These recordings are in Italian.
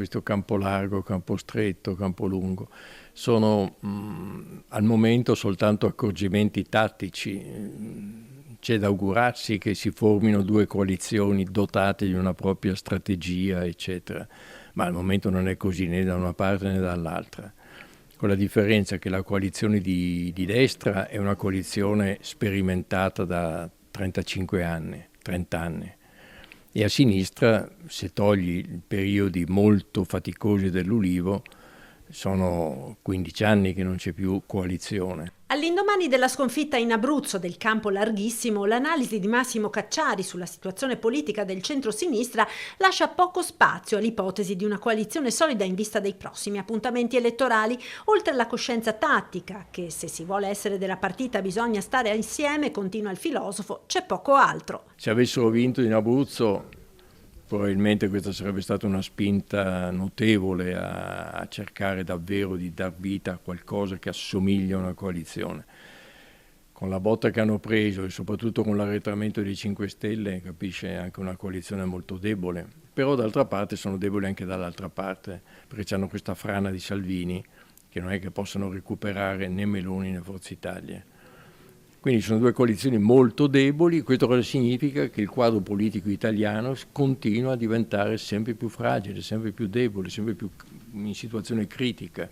questo Campolargo, Campostretto, Campolungo, sono al momento soltanto accorgimenti tattici. C'è da augurarsi che si formino due coalizioni dotate di una propria strategia, eccetera, ma al momento non è così né da una parte né dall'altra, con la differenza che la coalizione di destra è una coalizione sperimentata da 35 anni, 30 anni, e a sinistra, se togli i periodi molto faticosi dell'Ulivo, sono 15 anni che non c'è più coalizione. All'indomani della sconfitta in Abruzzo del campo larghissimo, l'analisi di Massimo Cacciari sulla situazione politica del centro-sinistra lascia poco spazio all'ipotesi di una coalizione solida in vista dei prossimi appuntamenti elettorali, oltre alla coscienza tattica, che se si vuole essere della partita bisogna stare insieme, continua il filosofo, c'è poco altro. Se avessero vinto in Abruzzo, probabilmente questa sarebbe stata una spinta notevole a cercare davvero di dar vita a qualcosa che assomiglia a una coalizione. Con la botta che hanno preso e soprattutto con l'arretramento dei 5 Stelle, capisce, anche una coalizione molto debole. Però d'altra parte sono deboli anche dall'altra parte, perché hanno questa frana di Salvini, che non è che possano recuperare né Meloni né Forza Italia. Quindi sono due coalizioni molto deboli. Questo cosa significa? Che il quadro politico italiano continua a diventare sempre più fragile, sempre più debole, sempre più in situazione critica,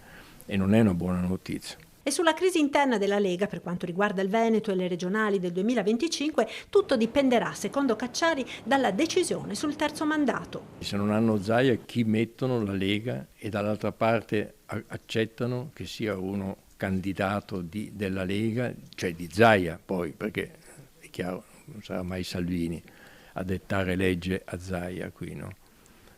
e non è una buona notizia. E sulla crisi interna della Lega, per quanto riguarda il Veneto e le regionali del 2025, tutto dipenderà, secondo Cacciari, dalla decisione sul terzo mandato. Se non hanno Zaia, chi mettono? La Lega, e dall'altra parte accettano che sia uno candidato della Lega, cioè di Zaia poi, perché è chiaro, non sarà mai Salvini a dettare legge a Zaia qui, no?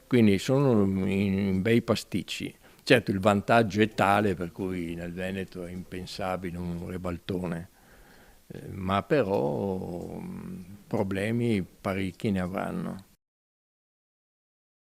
Quindi sono in bei pasticci. Certo, il vantaggio è tale per cui nel Veneto è impensabile un ribaltone, ma però problemi parecchi ne avranno.